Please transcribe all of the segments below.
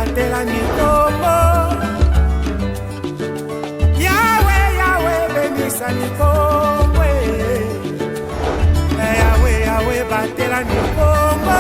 batela mikombo. Yahweh, Yahweh, benisa mikombo. Yahweh, Yahweh, batela mikombo.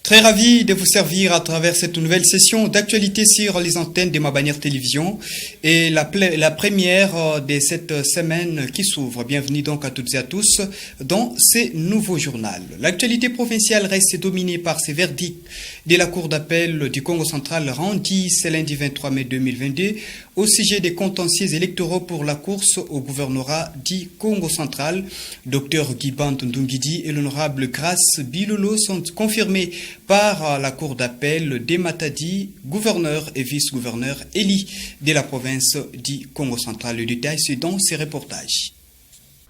Très ravi de vous servir à travers cette nouvelle session d'actualité sur les antennes de Ma Bannière Télévision et la première de cette semaine qui s'ouvre. Bienvenue donc à toutes et à tous dans ce nouveau journal. L'actualité provinciale reste dominée par ces verdicts de la Cour d'appel du Congo central rendus ce lundi 23 mai 2022 au sujet des contentieux électoraux pour la course au gouvernorat du Congo central. Dr Guy Bantu Ndungidi et l'honorable Grace Bilolo sont confirmés par la Cour d'appel des Matadi, gouverneur et vice-gouverneur élis de la province du Congo central. Le détail, c'est dans ces reportages.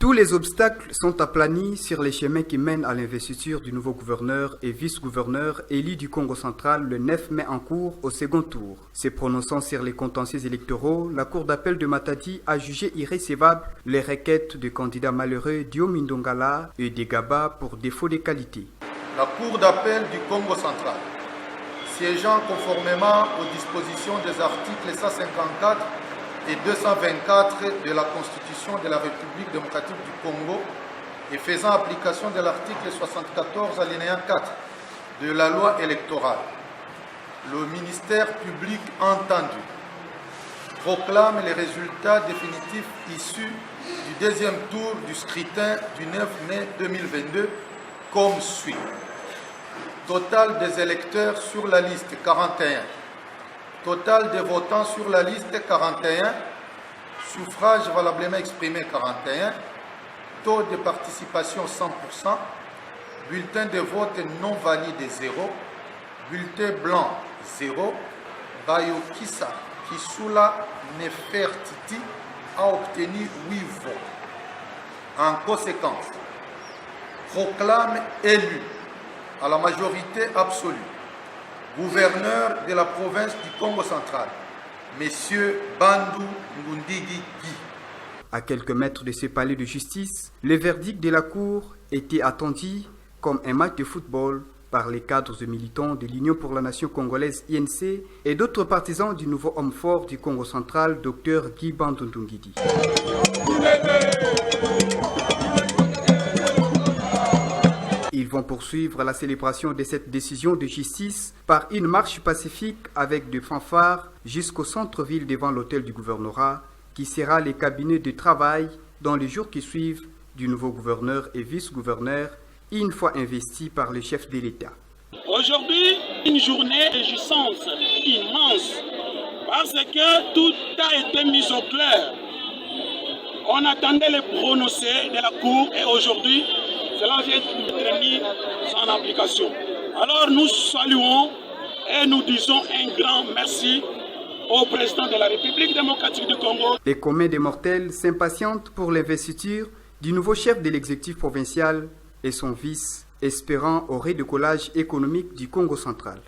Tous les obstacles sont aplanis sur les chemins qui mènent à l'investiture du nouveau gouverneur et vice-gouverneur élu du Congo central le 9 mai en cours au second tour. Se prononçant sur les contentieux électoraux, la Cour d'appel de Matadi a jugé irrécevables les requêtes du candidat malheureux Diomi Ndongala et de Gaba pour défaut de qualité. La Cour d'appel du Congo central, siégeant conformément aux dispositions des articles 154 et 224 de la Constitution de la République démocratique du Congo et faisant application de l'article 74 alinéa 4 de la loi électorale, le ministère public entendu proclame les résultats définitifs issus du deuxième tour du scrutin du 9 mai 2022 comme suit. Total des électeurs sur la liste 41. Total des votants sur la liste 41. Suffrage valablement exprimé 41. Taux de participation 100%. Bulletin de vote non valide 0. Bulletin blanc 0. Bayokisa Kisula Nefertiti a obtenu 8 votes. En conséquence, proclame élu à la majorité absolue, gouverneur de la province du Congo central, M. Bantu Ndungidi. À quelques mètres de ce palais de justice, le verdict de la Cour était attendu comme un match de football par les cadres et militants de l'Union pour la Nation congolaise INC et d'autres partisans du nouveau homme fort du Congo central, Dr Guy Bantu Ndungidi. Ils vont poursuivre la célébration de cette décision de justice par une marche pacifique avec des fanfares jusqu'au centre-ville devant l'hôtel du gouvernorat qui sera le cabinet de travail dans les jours qui suivent du nouveau gouverneur et vice-gouverneur une fois investis par le chef de l'État. Aujourd'hui, une journée de jouissance immense parce que tout a été mis au clair. On attendait les prononcés de la Cour et aujourd'hui, cela vient d'être mis en application. Alors nous saluons et nous disons un grand merci au président de la République démocratique du Congo. Les communs des mortels s'impatientent pour l'investiture du nouveau chef de l'exécutif provincial et son vice, espérant au redécollage économique du Congo central.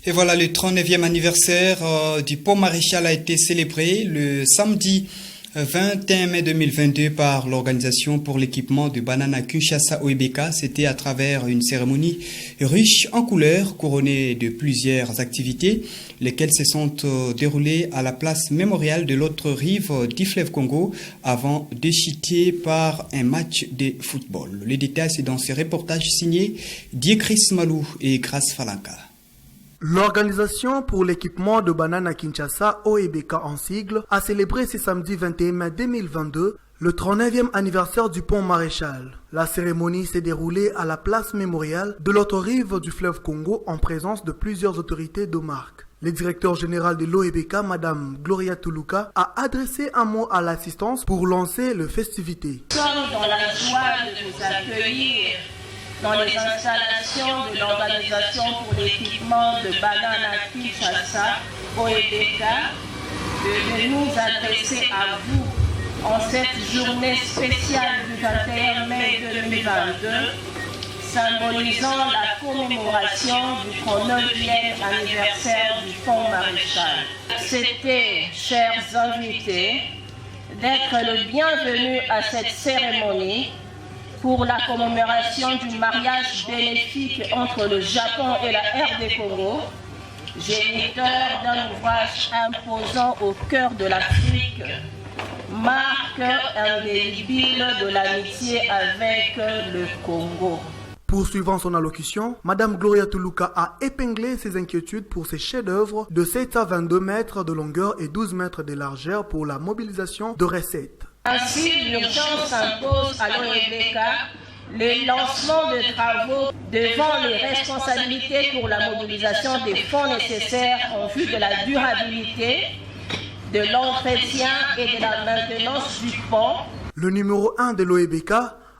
Et voilà, le 39e anniversaire du pont Maréchal a été célébré le samedi 21 mai 2022 par l'Organisation pour l'équipement de Banana Kinshasa OEBK. C'était à travers une cérémonie riche en couleurs, couronnée de plusieurs activités, lesquelles se sont déroulées à la place mémoriale de l'autre rive du fleuve Congo avant d'échiter par un match de football. Les détails, c'est dans ce reportage signé Diekris Malou et Grace Falanka. L'Organisation pour l'équipement de Banana Kinshasa, OEBK en sigle, a célébré ce samedi 21 mai 2022 le 39e anniversaire du pont Maréchal. La cérémonie s'est déroulée à la place mémoriale de l'autre rive du fleuve Congo en présence de plusieurs autorités de marque. Le directeur général de l'OEBK, Madame Gloria Tuluka, a adressé un mot à l'assistance pour lancer les festivités. Nous sommes dans la joie de vous accueillir dans les installations de l'Organisation pour l'équipement de Banana Kinshasa, OEBK, de nous adresser à vous en cette journée spéciale du 21 mai 2022, symbolisant la commémoration du 39e anniversaire du Pont Maréchal. C'était, chers invités, d'être le bienvenu à cette cérémonie pour la commémoration du mariage bénéfique entre le Japon et la RD Congo, géniteur d'un ouvrage imposant au cœur de l'Afrique, marque indélébile de l'amitié avec le Congo. Poursuivant son allocution, Madame Gloria Tuluka a épinglé ses inquiétudes pour ses chefs-d'œuvre de 7 à 22 mètres de longueur et 12 mètres de largeur pour la mobilisation de recettes. Ainsi, l'urgence s'impose à l'OEBK, le lancement de travaux devant les responsabilités pour la mobilisation des fonds nécessaires en vue de la durabilité, de l'entretien et de la maintenance du pont. Le numéro 1 de l'OEBK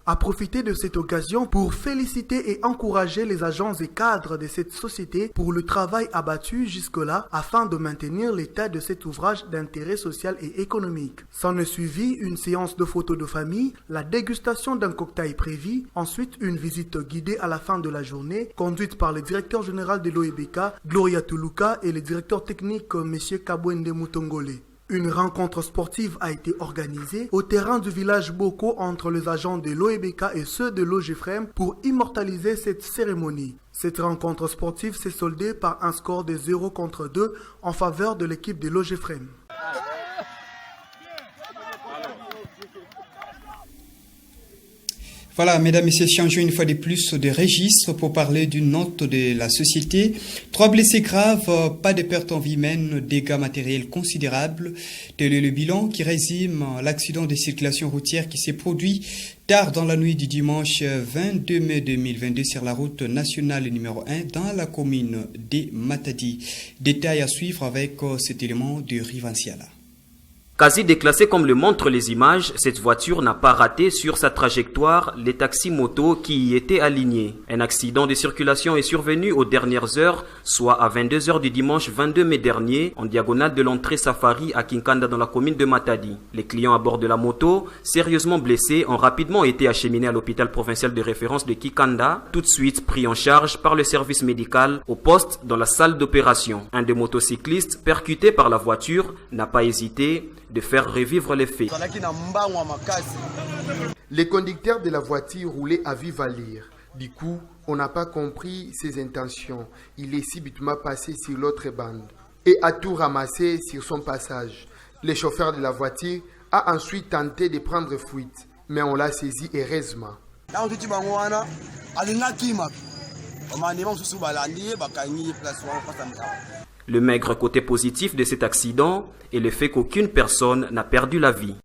a profité de cette occasion pour féliciter et encourager les agents et cadres de cette société pour le travail abattu jusque-là afin de maintenir l'état de cet ouvrage d'intérêt social et économique. S'en est suivi une séance de photos de famille, la dégustation d'un cocktail prévu, ensuite une visite guidée à la fin de la journée conduite par le directeur général de l'OEBK, Gloria Tuluka, et le directeur technique, M. Kabwende Mutongole. Une rencontre sportive a été organisée au terrain du village Boko entre les agents de l'OEBK et ceux de l'OGFREM pour immortaliser cette cérémonie. Cette rencontre sportive s'est soldée par un score de 0-2 en faveur de l'équipe de l'OGFREM. Voilà, mesdames et messieurs, changeons une fois de plus de registre pour parler d'une note de la société. 3 blessés graves, pas de pertes en vie humaine, dégâts matériels considérables. Tel est le bilan qui résume l'accident de circulation routière qui s'est produit tard dans la nuit du dimanche 22 mai 2022 sur la route nationale numéro 1 dans la commune de Matadi. Détail à suivre avec cet élément de Rivanciala. Quasi déclassée comme le montrent les images, cette voiture n'a pas raté sur sa trajectoire les taxis-motos qui y étaient alignés. Un accident de circulation est survenu aux dernières heures, soit à 22 h du dimanche 22 mai dernier, en diagonale de l'entrée Safari à Kinkanda dans la commune de Matadi. Les clients à bord de la moto, sérieusement blessés, ont rapidement été acheminés à l'hôpital provincial de référence de Kikanda, tout de suite pris en charge par le service médical au poste dans la salle d'opération. Un des motocyclistes, percuté par la voiture, n'a pas hésité de faire revivre les faits. Les conducteurs de la voiture roulaient à vive allure. Du coup, on n'a pas compris ses intentions. Il est subitement passé sur l'autre bande et a tout ramassé sur son passage. Le chauffeur de la voiture a ensuite tenté de prendre fuite, mais on l'a saisi heureusement. Le maigre côté positif de cet accident est le fait qu'aucune personne n'a perdu la vie.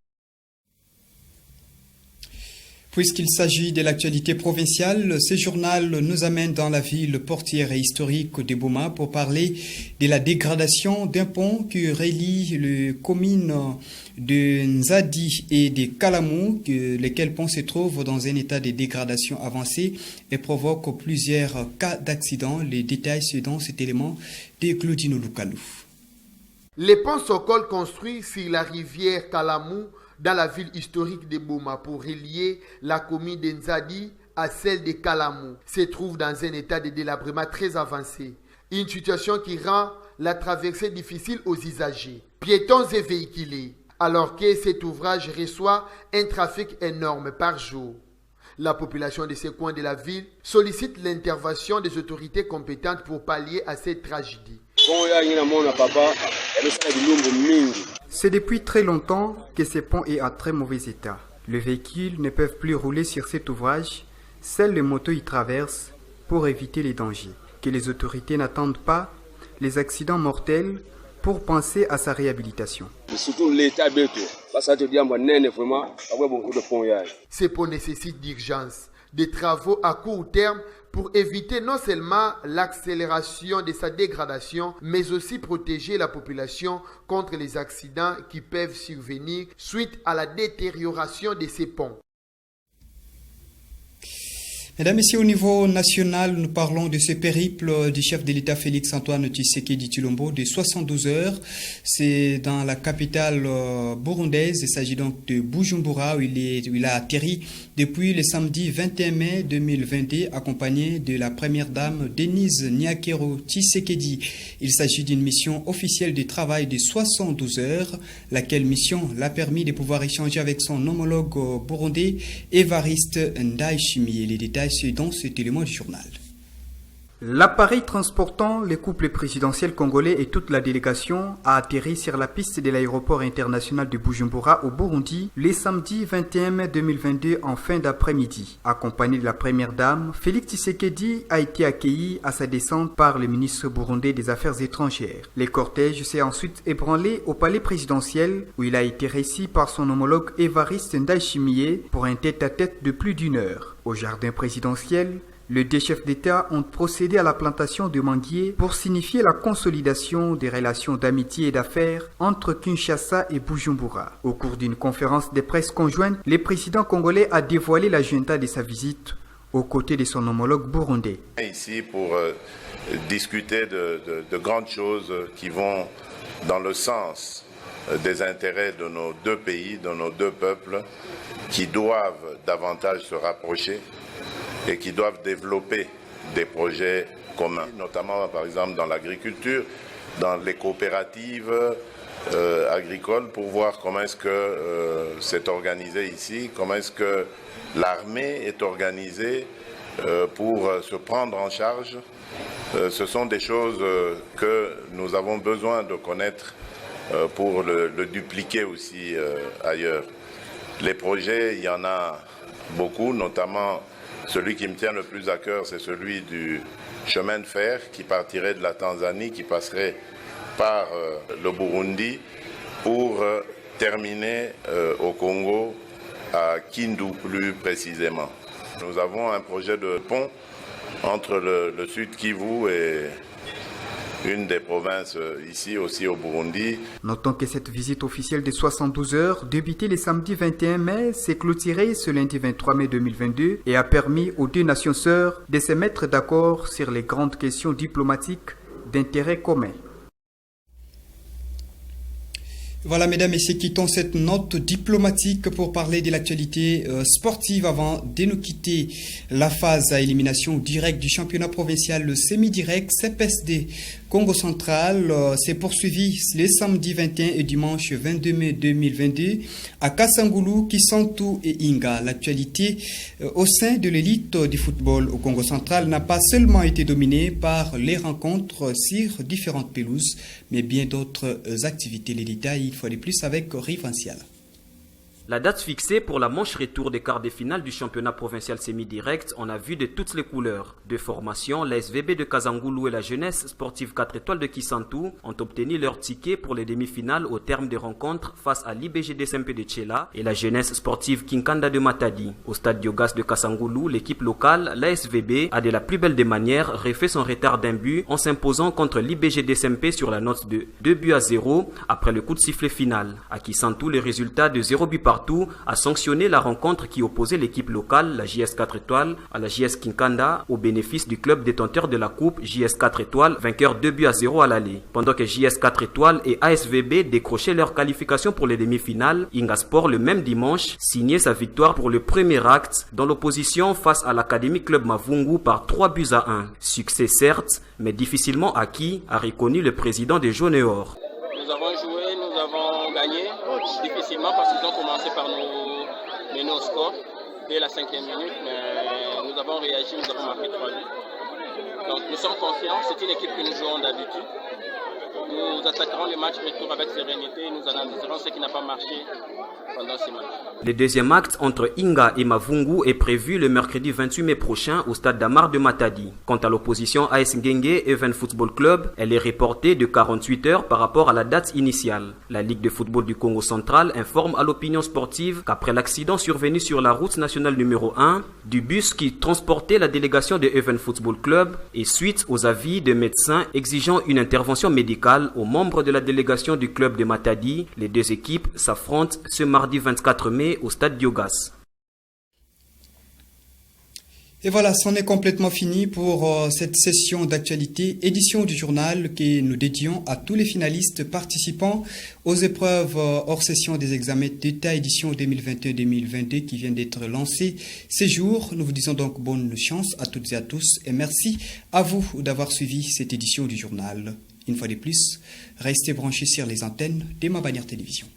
Puisqu'il s'agit de l'actualité provinciale, ce journal nous amène dans la ville portière et historique de Boma pour parler de la dégradation d'un pont qui relie les communes de Nzadi et de Kalamou, lesquels ponts se trouvent dans un état de dégradation avancé et provoquent plusieurs cas d'accident. Les détails sont dans cet élément de Claudine Lukanou. Les ponts Sokol construits sur la rivière Kalamou dans la ville historique de Boma pour relier la commune de Nzadi à celle de Kalamou se trouve dans un état de délabrement très avancé. Une situation qui rend la traversée difficile aux usagers, piétons et véhiculés, alors que cet ouvrage reçoit un trafic énorme par jour. La population de ces coins de la ville sollicite l'intervention des autorités compétentes pour pallier à cette tragédie. C'est depuis très longtemps que ce pont est en très mauvais état. Les véhicules ne peuvent plus rouler sur cet ouvrage. Seules les motos y traversent pour éviter les dangers. Que les autorités n'attendent pas les accidents mortels pour penser à sa réhabilitation. Ces ponts nécessitent d'urgence des travaux à court terme pour éviter non seulement l'accélération de sa dégradation, mais aussi protéger la population contre les accidents qui peuvent survenir suite à la détérioration de ces ponts. Mesdames et messieurs, au niveau national, nous parlons de ce périple du chef de l'État Félix-Antoine Tshisekedi Tshilombo de 72 heures. C'est dans la capitale burundaise. Il s'agit donc de Bujumbura où il a atterri depuis le samedi 21 mai 2022 accompagné de la première dame Denise Nyakero Tshisekedi. Il s'agit d'une mission officielle de travail de 72 heures, laquelle mission l'a permis de pouvoir échanger avec son homologue burundais Évariste Ndayishimiye. Les détails dans cet élément du journal. L'appareil transportant les couples présidentiels congolais et toute la délégation a atterri sur la piste de l'aéroport international de Bujumbura au Burundi le samedi 21 mai 2022 en fin d'après-midi. Accompagné de la première dame, Félix Tshisekedi a été accueilli à sa descente par le ministre burundais des Affaires étrangères. Le cortège s'est ensuite ébranlé au palais présidentiel où il a été reçu par son homologue Évariste Ndayishimiye pour un tête-à-tête de plus d'une heure. Au jardin présidentiel, les deux chefs d'État ont procédé à la plantation de manguiers pour signifier la consolidation des relations d'amitié et d'affaires entre Kinshasa et Bujumbura. Au cours d'une conférence de presse conjointe, le président congolais a dévoilé l'agenda de sa visite aux côtés de son homologue burundais. Ici pour discuter de grandes choses qui vont dans le sens des intérêts de nos deux pays, de nos deux peuples, qui doivent davantage se rapprocher et qui doivent développer des projets communs, notamment par exemple dans l'agriculture, dans les coopératives agricoles, pour voir comment est-ce que c'est organisé ici, comment est-ce que l'armée est organisée pour se prendre en charge. Ce sont des choses que nous avons besoin de connaître pour le dupliquer aussi ailleurs. Les projets, il y en a beaucoup, notamment celui qui me tient le plus à cœur, c'est celui du chemin de fer qui partirait de la Tanzanie, qui passerait par le Burundi pour terminer au Congo, à Kindu plus précisément. Nous avons un projet de pont entre le Sud Kivu et une des provinces ici aussi au Burundi. Notons que cette visite officielle de 72 heures, débutée le samedi 21 mai, s'est clôturée ce lundi 23 mai 2022 et a permis aux deux nations sœurs de se mettre d'accord sur les grandes questions diplomatiques d'intérêt commun. Voilà, mesdames et messieurs, quittons cette note diplomatique pour parler de l'actualité sportive avant de nous quitter. La phase à élimination directe du championnat provincial, le semi-direct CPSD Congo Central s'est poursuivi le samedi 21 et dimanche 22 mai 2022 à Kasangulu, Kisantu et Inga. L'actualité au sein de l'élite du football au Congo Central n'a pas seulement été dominée par les rencontres sur différentes pelouses, mais bien d'autres activités. Les détails, une fois de plus, avec Rive Ancial. La date fixée pour la manche retour des quarts de finale du championnat provincial semi-direct, on a vu de toutes les couleurs. De formation, la SVB de Kasangulu et la jeunesse sportive 4 étoiles de Kisantu ont obtenu leur ticket pour les demi-finales au terme des rencontres face à l'IBGD-SMP de Tchela et la jeunesse sportive Kinkanda de Matadi. Au stade Diogas de Kasangulu, l'équipe locale, la SVB, a de la plus belle des manières refait son retard d'un but en s'imposant contre l'IBGD-SMP sur la note de 2-0 après le coup de sifflet final. À Kisantu, le résultat de 0 but partout a sanctionné la rencontre qui opposait l'équipe locale, la JS 4 étoiles, à la JS Kinkanda au bénéfice du club détenteur de la coupe JS 4 étoiles, vainqueur 2-0 à l'aller. Pendant que JS 4 étoiles et ASVB décrochaient leur qualification pour les demi-finales, Ingasport le même dimanche signait sa victoire pour le premier acte dans l'opposition face à l'Académie Club Mavungu par 3-1. Succès certes, mais difficilement acquis, a reconnu le président des Jaunes et Or. Nous avons joué, nous avons gagné, difficilement parce qu'ils ont commencé par nous mener au score dès la 5e minute, mais nous avons réagi, nous avons marqué 3 buts. Donc nous sommes confiants, c'est une équipe que nous jouons d'habitude. nous attaquerons les matchs retour avec sérénité et nous analyserons ce qui n'a pas marché pendant ces matchs. Le deuxième acte entre Inga et Mavungu est prévu le mercredi 28 mai prochain au stade d'Amar de Matadi. Quant à l'opposition AS Ngenge Even Football Club, elle est reportée de 48 heures par rapport à la date initiale. La Ligue de football du Congo central informe à l'opinion sportive qu'après l'accident survenu sur la route nationale numéro 1 du bus qui transportait la délégation de Even Football Club et suite aux avis de médecins exigeant une intervention médicale aux membres de la délégation du club de Matadi, les deux équipes s'affrontent ce mardi 24 mai au stade Diogas. Et voilà, c'en est complètement fini pour cette session d'actualité, édition du journal que nous dédions à tous les finalistes participant aux épreuves hors session des examens d'État édition 2021-2022 qui viennent d'être lancés ces jours. Nous vous disons donc bonne chance à toutes et à tous et merci à vous d'avoir suivi cette édition du journal. Une fois de plus, restez branchés sur les antennes des Mabanières Télévision.